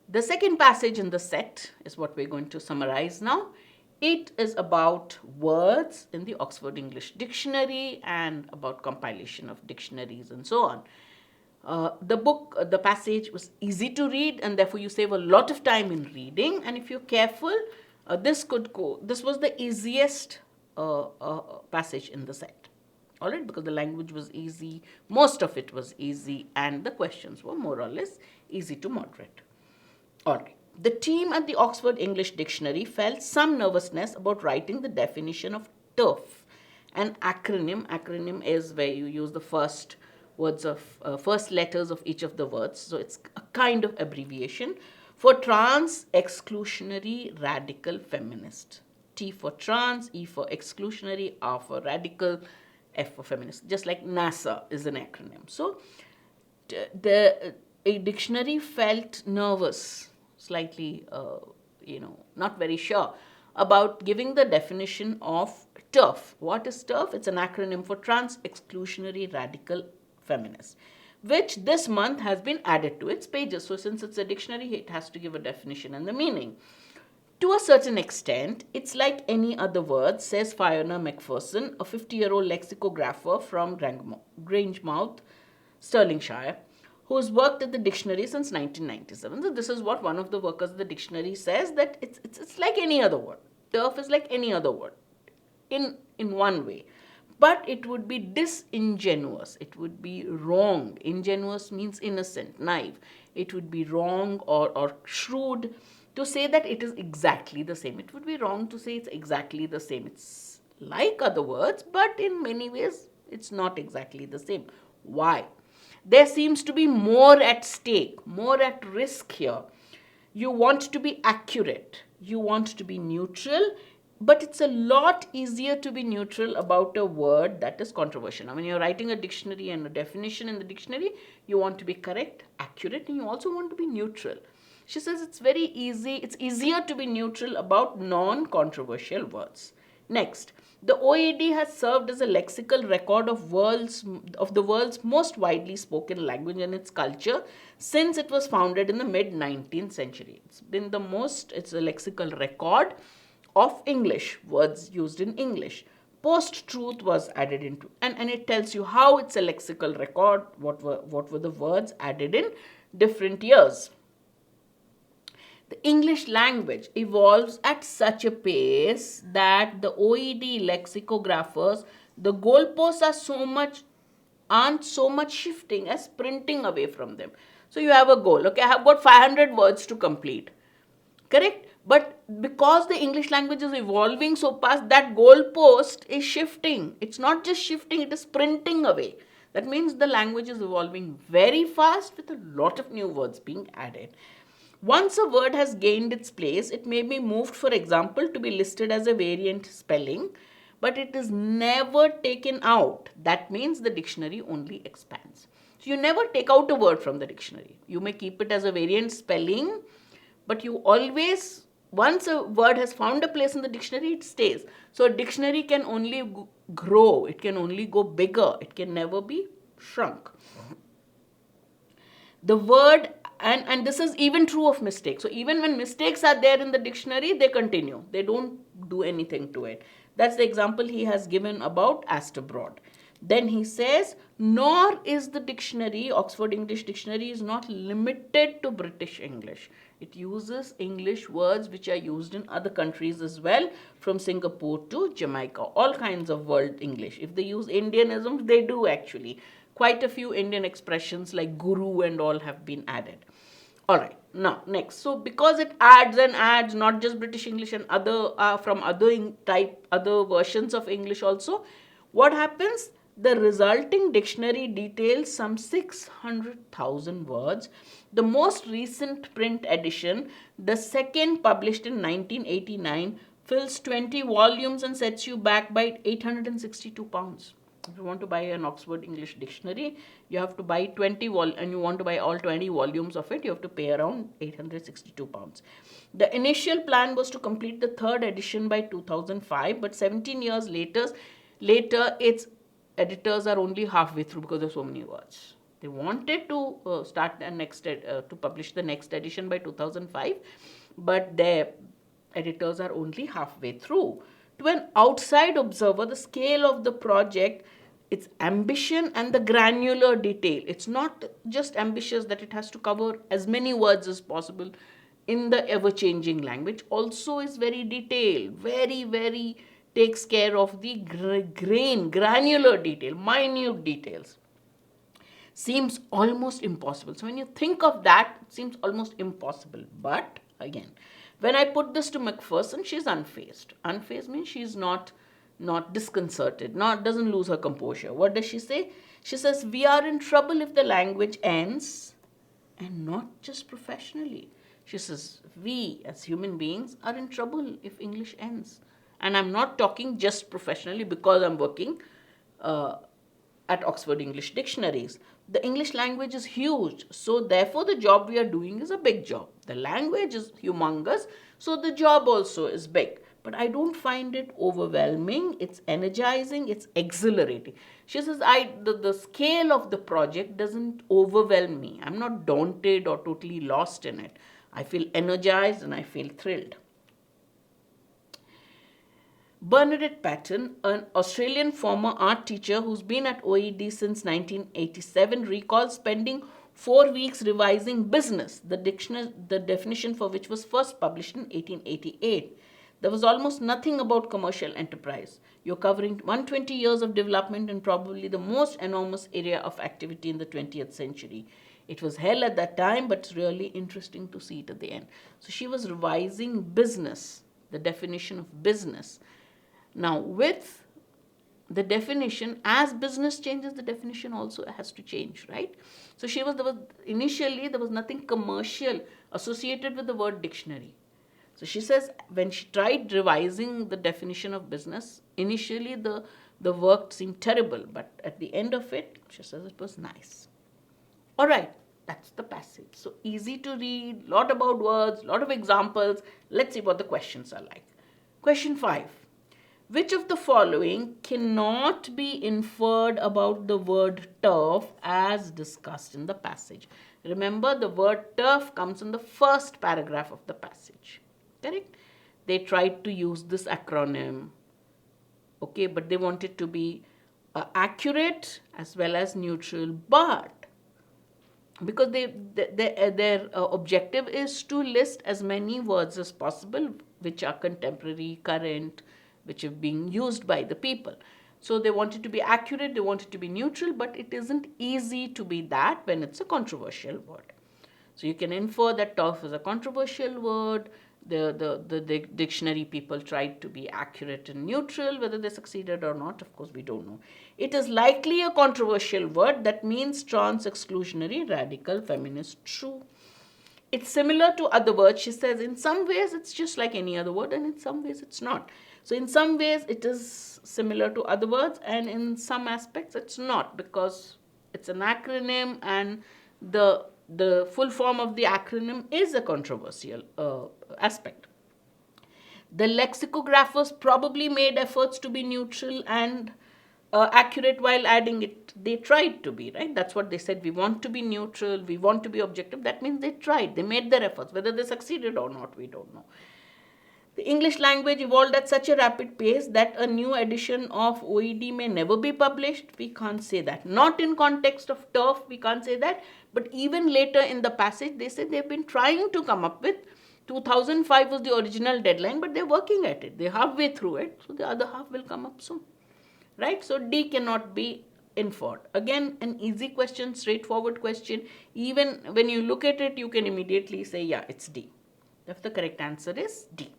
The second passage in the set is what we're going to summarize now. It is about words in the Oxford English Dictionary and about compilation of dictionaries and so on. The passage was easy to read, and therefore you save a lot of time in reading. And if you're careful, this was the easiest passage in the set. All right, because the language was easy, most of it was easy, and the questions were more or less easy to moderate. All right. The team at the Oxford English Dictionary felt some nervousness about writing the definition of turf. An acronym. Acronym is where you use the first letters of each of the words. So it's a kind of abbreviation for trans exclusionary radical feminist. T for trans, E for exclusionary, R for radical, F for feminist. Just like NASA is an acronym. So a dictionary felt nervous, slightly, not very sure about giving the definition of TERF. What is TERF? It's an acronym for Trans Exclusionary Radical Feminist, which this month has been added to its pages. So, since it's a dictionary, it has to give a definition and the meaning. To a certain extent, it's like any other word, says Fiona Macpherson, a 50-year-old lexicographer from Grangemouth, Stirlingshire, who's worked at the dictionary since 1997. So this is what one of the workers of the dictionary says, that it's like any other word. Turf is like any other word in one way. But it would be disingenuous. It would be wrong. Ingenuous means innocent, naive. It would be wrong or shrewd to say that it is exactly the same. It would be wrong to say it's exactly the same. It's like other words, but in many ways, it's not exactly the same. Why? There seems to be more at stake, more at risk here. You want to be accurate, you want to be neutral, but it's a lot easier to be neutral about a word that is controversial. Now, when you're writing a dictionary and a definition in the dictionary, you want to be correct, accurate, and you also want to be neutral. She says it's very easy, it's easier to be neutral about non-controversial words. Next, the OED has served as a lexical record of the world's most widely spoken language and its culture since it was founded in the mid-19th century. It's a lexical record of English, words used in English. Post-truth was added into, and it tells you how it's a lexical record, what were the words added in different years. The English language evolves at such a pace that the OED lexicographers, the goalposts aren't so much shifting as sprinting away from them. So you have a goal. Okay, I have got 500 words to complete. Correct? But because the English language is evolving so fast, that goalpost is shifting. It's not just shifting, it is sprinting away. That means the language is evolving very fast with a lot of new words being added. Once a word has gained its place, it may be moved, for example, to be listed as a variant spelling, but it is never taken out. That means the dictionary only expands. So you never take out a word from the dictionary. You may keep it as a variant spelling, but you always, once a word has found a place in the dictionary, it stays. So a dictionary can only grow, it can only go bigger, it can never be shrunk. The word, and this is even true of mistakes. So even when mistakes are there in the dictionary, they continue. They don't do anything to it. That's the example he has given about Astor Broad. Then he says, nor is the dictionary, Oxford English Dictionary, is not limited to British English. It uses English words which are used in other countries as well, from Singapore to Jamaica, all kinds of world English. If they use Indianisms, they do actually. Quite a few Indian expressions like guru and all have been added. All right, now next. So because it adds and adds, not just British English and from other versions of English also, what happens? The resulting dictionary details some 600,000 words. The most recent print edition, the second published in 1989, fills 20 volumes and sets you back by £862. If you want to buy an Oxford English Dictionary, you have to buy 20 and you want to buy all 20 volumes of it, you have to pay around £862. The initial plan was to complete the third edition by 2005, but 17 years later its editors are only halfway through because there's so many words. They wanted to to publish the next edition by 2005, but their editors are only halfway through. To an outside observer, the scale of the project, its ambition and the granular detail. It's not just ambitious that it has to cover as many words as possible in the ever changing language, also is very detailed, very, very takes care of the granular detail, minute details. Seems almost impossible. So when you think of that, it seems almost impossible. But again, when I put this to Macpherson, she's unfazed. Unfazed means she's not disconcerted, not doesn't lose her composure. What does she say? She says, we are in trouble if the language ends, and not just professionally. She says, we as human beings are in trouble if English ends. And I'm not talking just professionally because I'm working at Oxford English Dictionaries. The English language is huge, so therefore the job we are doing is a big job. The language is humongous, so the job also is big. But I don't find it overwhelming, it's energizing, it's exhilarating. She says, the scale of the project doesn't overwhelm me. I'm not daunted or totally lost in it. I feel energized and I feel thrilled. Bernadette Patten, an Australian former art teacher who's been at OED since 1987, recalls spending 4 weeks revising business, the definition for which was first published in 1888. There was almost nothing about commercial enterprise. You're covering 120 years of development in probably the most enormous area of activity in the 20th century. It was hell at that time, but it's really interesting to see it at the end. So she was revising business, the definition of business. Now, with the definition, as business changes, the definition also has to change, right? So initially there was nothing commercial associated with the word dictionary. So she says when she tried revising the definition of business, initially the work seemed terrible, but at the end of it, she says it was nice. All right, that's the passage. So easy to read, lot about words, lot of examples. Let's see what the questions are like. Question 5. Which of the following cannot be inferred about the word turf as discussed in the passage? Remember, the word turf comes in the first paragraph of the passage. Correct? They tried to use this acronym, okay, but they wanted to be accurate as well as neutral, but because their objective is to list as many words as possible which are contemporary, current, which are being used by the people. So they wanted to be accurate, they wanted to be neutral, but it isn't easy to be that when it's a controversial word. So you can infer that turf is a controversial word. The dictionary people tried to be accurate and neutral. Whether they succeeded or not, of course, we don't know. It is likely a controversial word. That means trans, exclusionary, radical, feminist, true. It's similar to other words. She says in some ways it's just like any other word, and in some ways it's not. So in some ways it is similar to other words, and in some aspects it's not, because it's an acronym, and the full form of the acronym is a controversial aspect. The lexicographers probably made efforts to be neutral and accurate while adding it. They tried to be, right? That's what they said. We want to be neutral, we want to be objective. That means they tried, they made their efforts. Whether they succeeded or not, we don't know. The English language evolved at such a rapid pace that a new edition of OED may never be published. We can't say that. Not in context of turf, we can't say that. But even later in the passage, they say they've been trying to come up with. 2005 was the original deadline, but they're working at it. They're halfway through it, so the other half will come up soon. Right? So D cannot be inferred. Again, an easy question, straightforward question. Even when you look at it, you can immediately say, yeah, it's D. If the correct answer is D.